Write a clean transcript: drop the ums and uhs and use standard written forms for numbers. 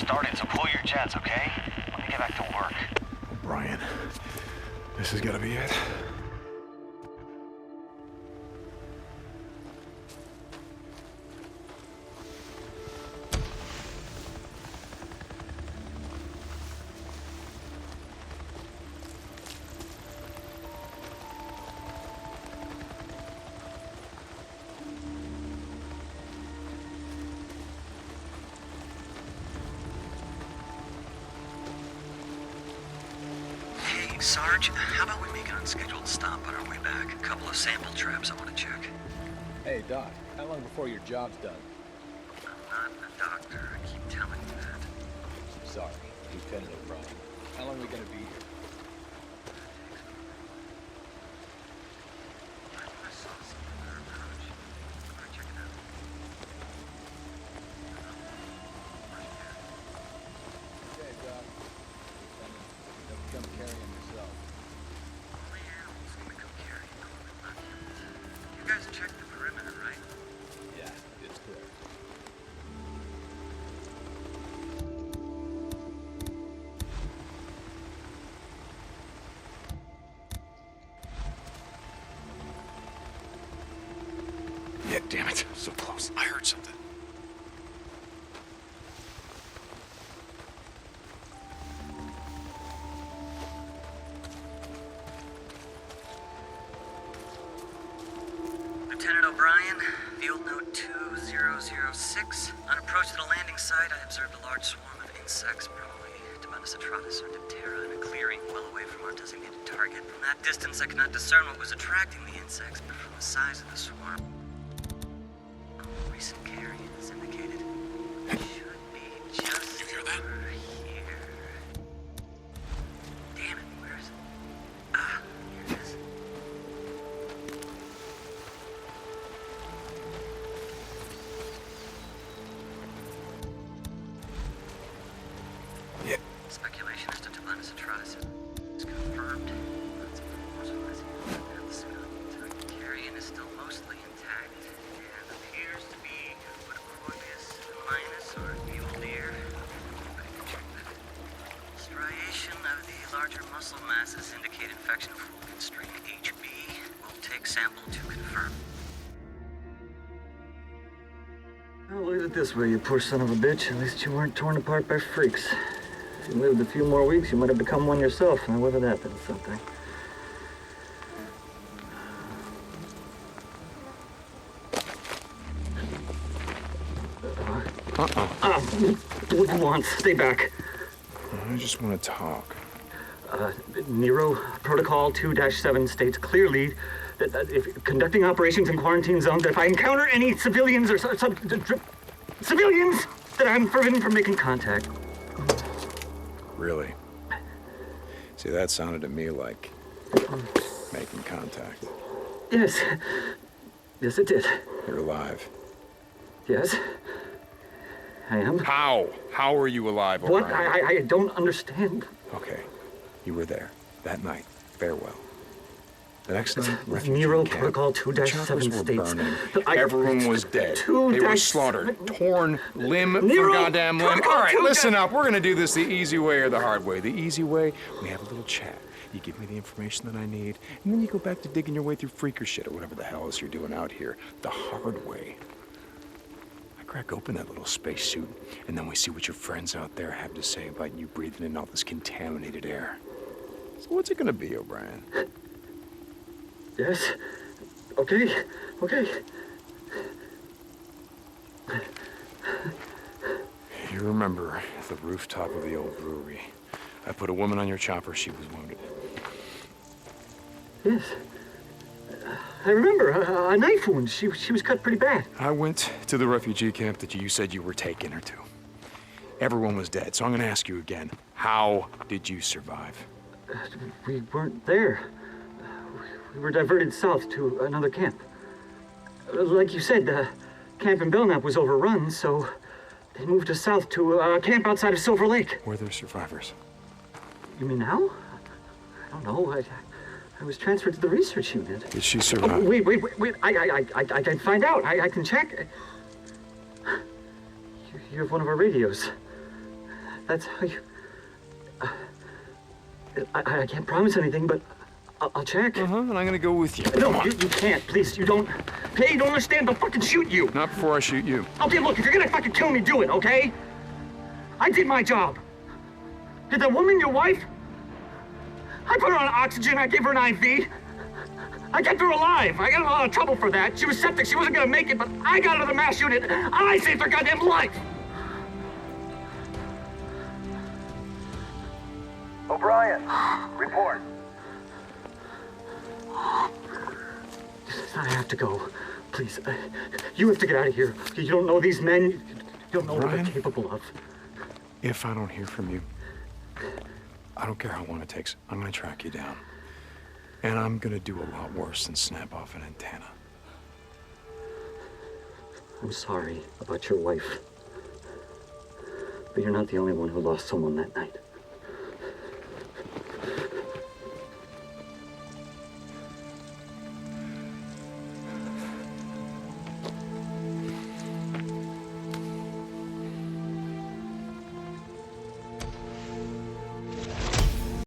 started, so pull your jets, okay? Let me get back to work. Brian, this is gonna be it. Sarge, how about we make an unscheduled stop on our way back? A couple of sample traps I want to check. Hey, Doc, how long before your job's done? I'm not a doctor. I keep telling you that. Sorry, Lieutenant O'Brien. How long are we gonna be here? I saw something in our approach. I'm gonna check it out. Okay, Doc. Lieutenant, don't come carrying yourself. Only animals gonna come carry equipment, not humans. You guys checked the perimeter, right? Yeah, it's clear. Yeah, damn it. So close. I heard something. Lieutenant O'Brien, field note 2006. On approach to the landing site, I observed a large swarm of insects, probably detalhes or diptera, in a clearing well away from our designated target. From that distance, I could not discern what was attracting the insects, but from the size of the swarm, recent carrion is indicated. It should be just You hear that? over here. Damn it, where is it? Ah, here it is. Yeah. Speculation as to detalhes is confirmed. That's the carrion is still mostly intact and appears to be Unicos minus or mule deer. Striation of the larger muscle masses indicate infection of Vulcan strain HB. We'll take sample to confirm. Well, look at it this way, you poor son of a bitch. At least you weren't torn apart by freaks. If you lived a few more weeks, you might have become one yourself. Now, whether that been something. What do you want? Stay back. I just want to talk. Nero Protocol 2-7 states clearly that if conducting operations in quarantine zones, that if I encounter any civilians or civilians, that I'm forbidden from making contact. Really? See, that sounded to me like making contact. Yes. Yes, it did. You're alive. Yes. I am. How? How are you alive, What? O'Brien? I don't understand. Okay. You were there. That night. Farewell. The next night, refugee Nero camp. Protocol The choppers 2-7 were states burning. that Everyone was dead. They were slaughtered. Torn limb Nero from goddamn limb. Protocol All right, 2-7 listen up. We're gonna do this the easy way or the hard way. The easy way, we have a little chat. You give me the information that I need, and then you go back to digging your way through freaker shit or whatever the hell else you're doing out here. The hard way. I crack open that little spacesuit, and then we see what your friends out there have to say about you breathing in all this contaminated air. So what's it gonna be, O'Brien? Yes. Okay. Okay. You remember the rooftop of the old brewery. I put a woman on your chopper. She was wounded. Yes. I remember a knife wound. She was cut pretty bad. I went to the refugee camp that you said you were taking her to. Everyone was dead, so I'm gonna ask you again. How did you survive? We weren't there. We were diverted south to another camp. Like you said, the camp in Belknap was overrun, so they moved us south to a camp outside of Silver Lake. Were there survivors? You mean now? I don't know. I was transferred to the research unit. Did she Oh, survive? wait. I can find out. I can check. You have one of our radios. That's how you... I can't promise anything, but I'll check. And I'm gonna go with you. No, you can't. Please, you don't... Hey, you don't understand. They'll fucking shoot you. Not before I shoot you. Okay, look, if you're gonna fucking kill me, do it, okay? I did my job. Did that woman your wife? I put her on oxygen, I gave her an IV. I kept her alive. I got in a lot of trouble for that. She was septic, she wasn't gonna make it, but I got her to the mass unit. I saved her goddamn life. O'Brien, report. I have to go. Please, you have to get out of here. You don't know these men. You don't know what they're Brian? capable of. If I don't hear from you, I don't care how long it takes. I'm gonna track you down. And I'm gonna do a lot worse than snap off an antenna. I'm sorry about your wife. But you're not the only one who lost someone that night.